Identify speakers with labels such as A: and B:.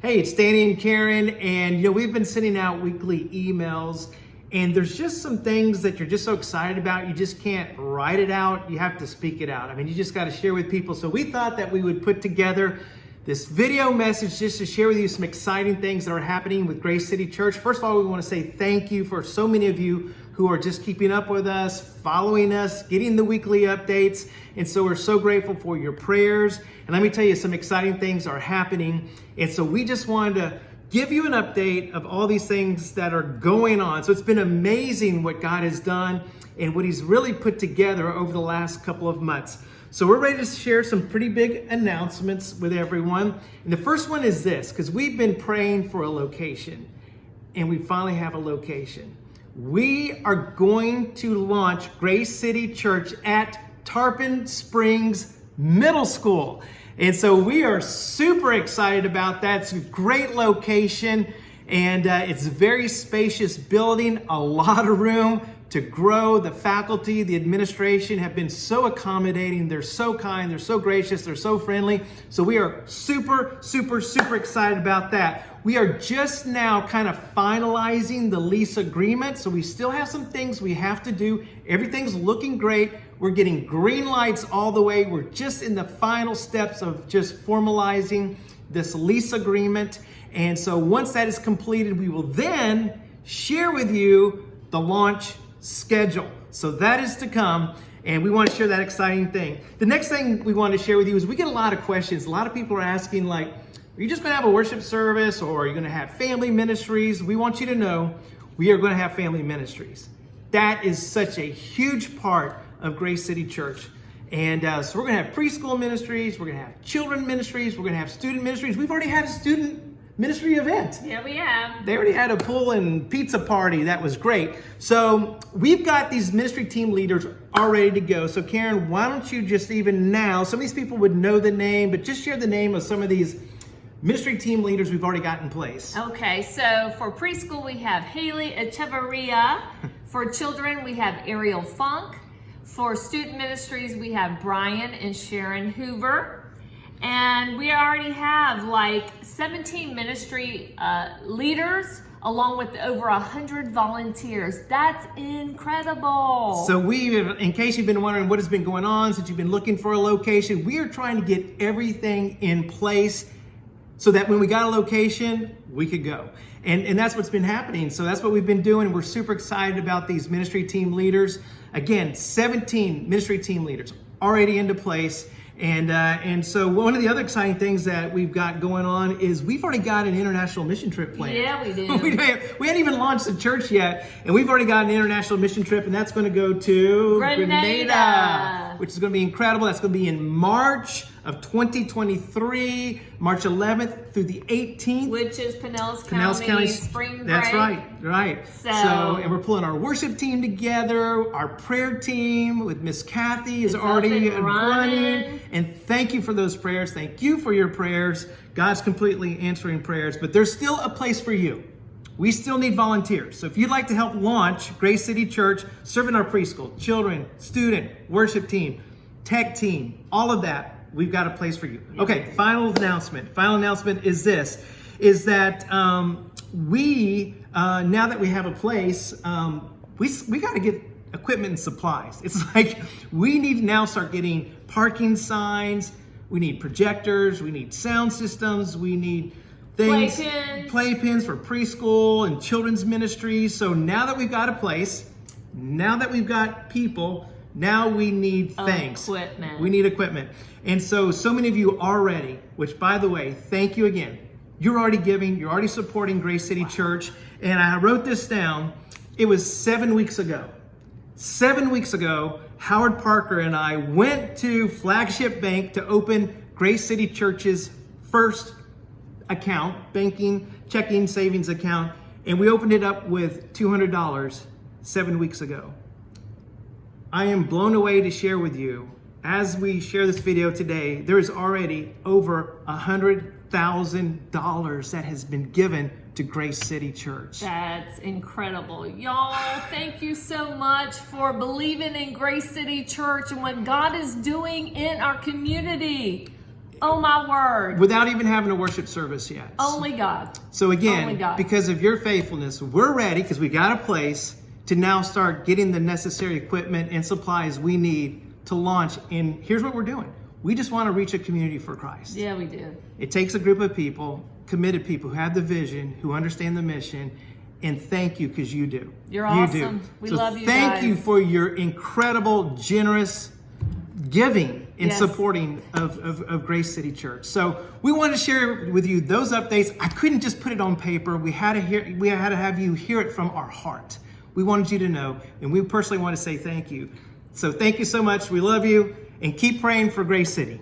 A: Hey, it's Danny and Karen, and we've been sending out weekly emails, and there's just some things that you're just so excited about, you just can't write it out, you have to speak it out. I mean, you just got to share with people. So we thought that we would put together this video message just to share with you some exciting things that are happening with Grace City Church. First of all, we want to say thank you for so many of you who are just keeping up with us, following us, getting the weekly updates. And so we're so grateful for your prayers. And let me tell you, some exciting things are happening. And so we just wanted to give you an update of all these things that are going on. So it's been amazing what God has done and what He's really put together over the last couple of months. So we're ready to share some pretty big announcements with everyone. And the first one is this, because we've been praying for a location, and we finally have a location. We are going to launch Grace City Church at Tarpon Springs Middle School. And so we are super excited about that. It's a great location, and it's a very spacious building, a lot of room to grow. The faculty, the administration have been so accommodating. They're so kind, they're so gracious, they're so friendly. So we are super excited about that. We are just now kind of finalizing the lease agreement. So we still have some things we have to do. Everything's looking great. We're getting green lights all the way. We're just in the final steps of just formalizing this lease agreement. And so once that is completed, we will then share with you the launch schedule. So that is to come, and we want to share that exciting thing. The next thing we want to share with you is we get a lot of questions. A lot of people are asking, like, are you just going to have a worship service, or are you going to have family ministries? We want you to know we are going to have family ministries. That is such a huge part of Grace City Church. And so we're going to have preschool ministries, we're going to have children ministries, we're going to have student ministries. We've already had a student ministry event.
B: Yeah, we have.
A: They already had a pool and pizza party. That was great. So we've got these ministry team leaders all ready to go. So Karen, why don't you just even now, some of these people would know the name, but just share the name of some of these ministry team leaders we've already got in place.
B: Okay, so for preschool, we have Haley Echevarria. For children, we have Ariel Funk. For student ministries, we have Brian and Sharon Hoover. And we already have like 17 ministry leaders, along with over 100 volunteers. That's incredible.
A: So in case you've been wondering what has been going on since you've been looking for a location, we are trying to get everything in place so that when we got a location, we could go. And that's what's been happening. So that's what we've been doing. We're super excited about these ministry team leaders. Again, 17 ministry team leaders already into place. And so one of the other exciting things that we've got going on is we've already got an international mission trip planned.
B: Yeah, we do.
A: We hadn't even launched the church yet, and we've already got an international mission trip, and that's going to go to Grenada, which is going to be incredible. That's going to be in March of 2023, March 11th through the 18th.
B: Which is Pinellas County spring break.
A: That's right. So, and we're pulling our worship team together. Our prayer team with Miss Kathy is already running. And thank you for those prayers. Thank you for your prayers. God's completely answering prayers, but there's still a place for you. We still need volunteers. So if you'd like to help launch Grace City Church, serving our preschool, children, student, worship team, tech team, all of that, we've got a place for you. Okay, final announcement. Final announcement is this, is that we, now that we have a place, we got to get equipment and supplies. It's like we need to now start getting parking signs, we need projectors, we need sound systems, we need things, playpens for preschool and children's ministries. So now that we've got a place, now that we've got people, now we need things.
B: Equipment.
A: We need equipment. And so many of you are ready, which, by the way, thank you again. You're already giving, you're already supporting Grace City Church. And I wrote this down. It was 7 weeks ago. 7 weeks ago, Howard Parker and I went to Flagship Bank to open Grace City Church's first account, banking, checking, savings account. And we opened it up with $200 7 weeks ago. I am blown away to share with you, as we share this video today, there is already over $100,000 that has been given to Grace City Church.
B: That's incredible. Y'all, thank you so much for believing in Grace City Church and what God is doing in our community. Oh my word.
A: without even having a worship service yet.
B: Only God.
A: So
B: Only
A: again,
B: God.
A: because of your faithfulness, we're ready because we got a place to now start getting the necessary equipment and supplies we need to launch. And here's what we're doing. We just want to reach a community for Christ.
B: Yeah, we do.
A: It takes a group of people, committed people who have the vision, who understand the mission, and thank you because you do.
B: You're
A: You
B: awesome.
A: do.
B: We
A: So
B: love you
A: thank
B: guys.
A: you for your incredible, generous giving and
B: Yes.
A: supporting of Grace City Church. So we wanted to share with you those updates. I couldn't just put it on paper. We had to have you hear it from our heart. We wanted you to know, and we personally want to say thank you. So thank you so much. We love you, and keep praying for Grace City.